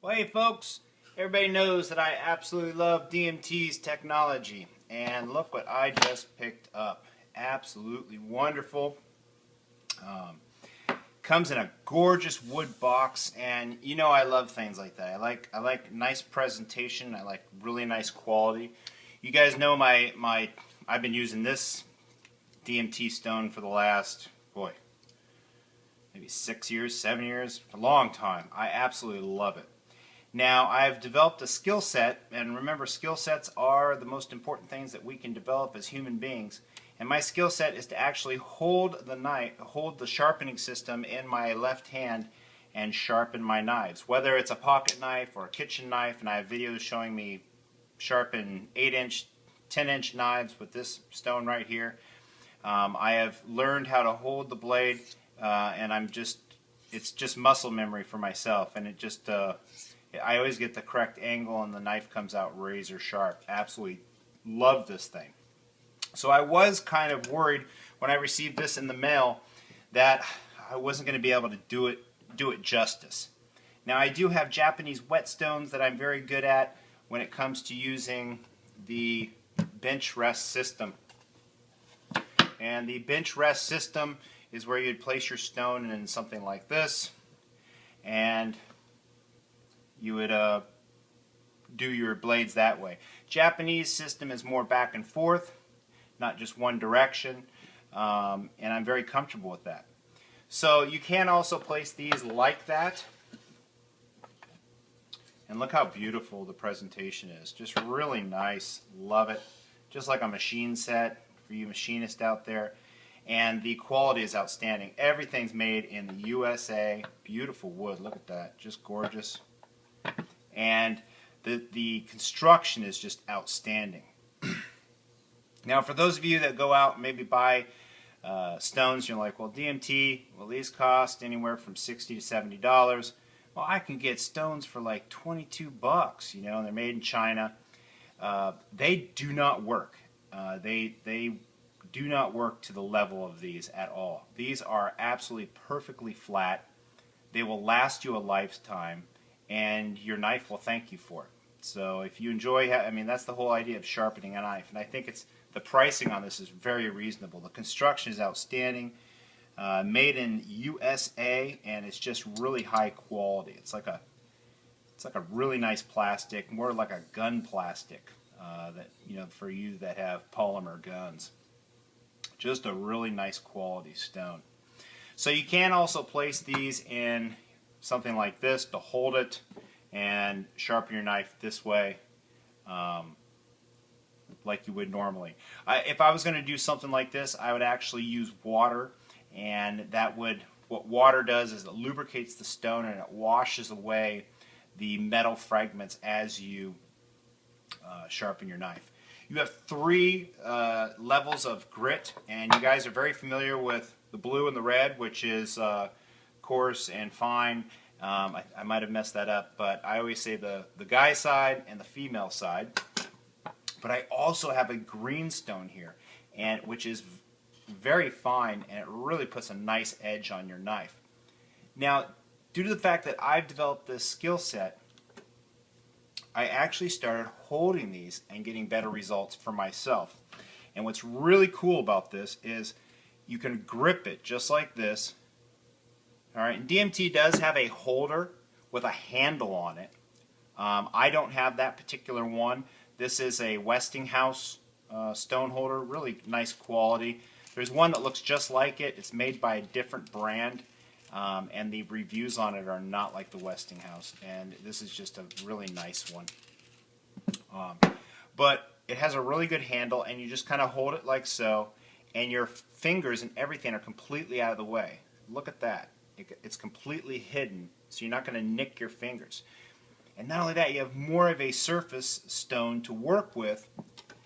Well, hey folks, everybody knows that I absolutely love DMT's technology, and look what I just picked up. Absolutely wonderful. Comes in a gorgeous wood box, and you know I love things like that. I like nice presentation. I like really nice quality. You guys know I've been using this DMT stone for the last maybe 6 years, 7 years, a long time. I absolutely love it. Now, I've developed a skill set, and remember, skill sets are the most important things that we can develop as human beings. And my skill set is to actually hold the sharpening system in my left hand and sharpen my knives. Whether it's a pocket knife or a kitchen knife, and I have videos showing me sharpen 8-inch, 10-inch knives with this stone right here. I have learned how to hold the blade, and it's just muscle memory for myself, and I always get the correct angle and the knife comes out razor sharp. Absolutely love this thing. So I was kind of worried when I received this in the mail that I wasn't going to be able to do it justice. Now I do have Japanese whetstones that I'm very good at when it comes to using the bench rest system. And the bench rest system is where you'd place your stone in something like this, and you would do your blades that way. Japanese system is more back and forth, not just one direction, and I'm very comfortable with that. So you can also place these like that, and look how beautiful the presentation is. Just really nice. Love it. Just like a machine set for you machinists out there. And the quality is outstanding. Everything's made in the USA. Beautiful wood. Look at that. Just gorgeous. And the construction is just outstanding. Now, for those of you that go out and maybe buy stones, you're like, well, DMT, well, these cost anywhere from $60 to $70. Well, I can get stones for like 22 bucks, and they're made in China. They do not work. They do not work to the level of these at all. These are absolutely perfectly flat. They will last you a lifetime, and your knife will thank you for it. So if you enjoy, that's the whole idea of sharpening a knife, and I think the pricing on this is very reasonable. The construction is outstanding, made in USA, and it's just really high quality. It's like a really nice plastic, more like a gun plastic for you that have polymer guns. Just a really nice quality stone. So you can also place these in something like this to hold it and sharpen your knife this way, like you would normally. If I was going to do something like this, I would actually use water, and what water does is it lubricates the stone and it washes away the metal fragments as you sharpen your knife. You have 3 levels of grit, and you guys are very familiar with the blue and the red, which is coarse and fine. I might have messed that up, but I always say the guy side and the female side. But I also have a green stone here, which is very fine, and it really puts a nice edge on your knife. Now, due to the fact that I've developed this skill set, I actually started holding these and getting better results for myself. And what's really cool about this is you can grip it just like this. All right, and DMT does have a holder with a handle on it. I don't have that particular one. This is a Westinghouse stone holder, really nice quality. There's one that looks just like it. It's made by a different brand, and the reviews on it are not like the Westinghouse. And this is just a really nice one. But it has a really good handle, and you just kind of hold it like so, and your fingers and everything are completely out of the way. Look at that. It's completely hidden, so you're not going to nick your fingers. And not only that, you have more of a surface stone to work with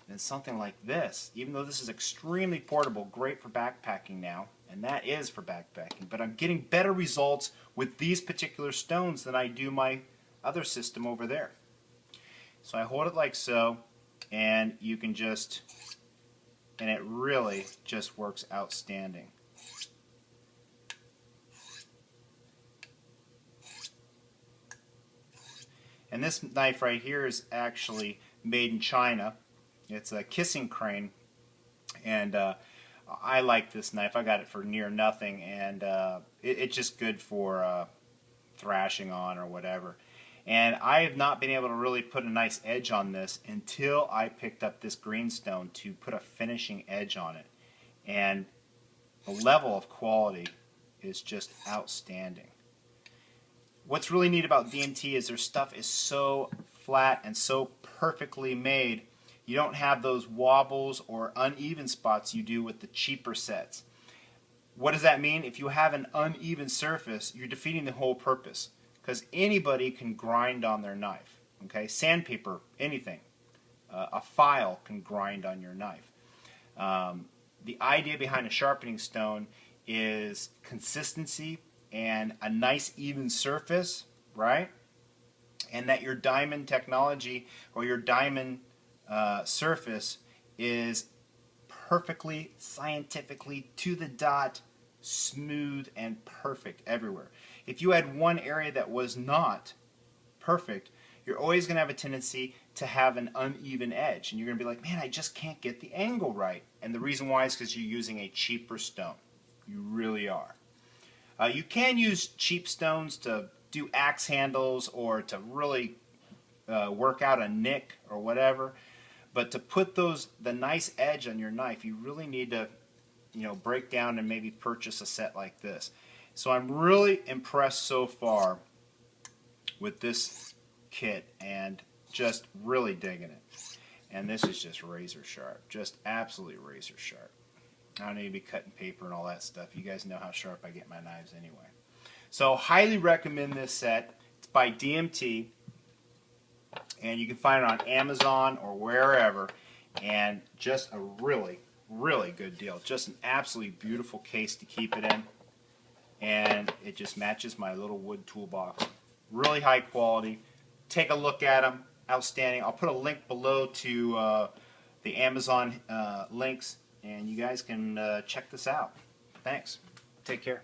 than something like this. Even though this is extremely portable, great for backpacking now, and that is for backpacking, but I'm getting better results with these particular stones than I do my other system over there. So I hold it like so, and you can and it really just works outstanding. And this knife right here is actually made in China. It's a kissing crane, and I like this knife. I got it for near nothing, and it's just good for thrashing on or whatever. And I have not been able to really put a nice edge on this until I picked up this greenstone to put a finishing edge on it. And the level of quality is just outstanding. What's really neat about DMT is their stuff is so flat and so perfectly made. You don't have those wobbles or uneven spots you do with the cheaper sets. What does that mean? If you have an uneven surface, you're defeating the whole purpose, because anybody can grind on their knife. Okay, sandpaper, anything. A file can grind on your knife. The idea behind a sharpening stone is consistency and a nice even surface, right? And that your diamond technology or your diamond surface is perfectly, scientifically, to the dot, smooth and perfect everywhere. If you had one area that was not perfect, you're always going to have a tendency to have an uneven edge, and you're going to be like, man, I just can't get the angle right. And the reason why is because you're using a cheaper stone. You really are. You can use cheap stones to do axe handles or to really work out a nick or whatever, but to put the nice edge on your knife, you really need to, break down and maybe purchase a set like this. So I'm really impressed so far with this kit and just really digging it. And this is just razor sharp, just absolutely razor sharp. I don't need to be cutting paper and all that stuff. You guys know how sharp I get my knives anyway. So highly recommend this set. It's by DMT, and you can find it on Amazon or wherever, and just a really, really good deal. Just an absolutely beautiful case to keep it in, and it just matches my little wood toolbox. Really high quality. Take a look at them. Outstanding. I'll put a link below to the Amazon links, and you guys can check this out. Thanks. Take care.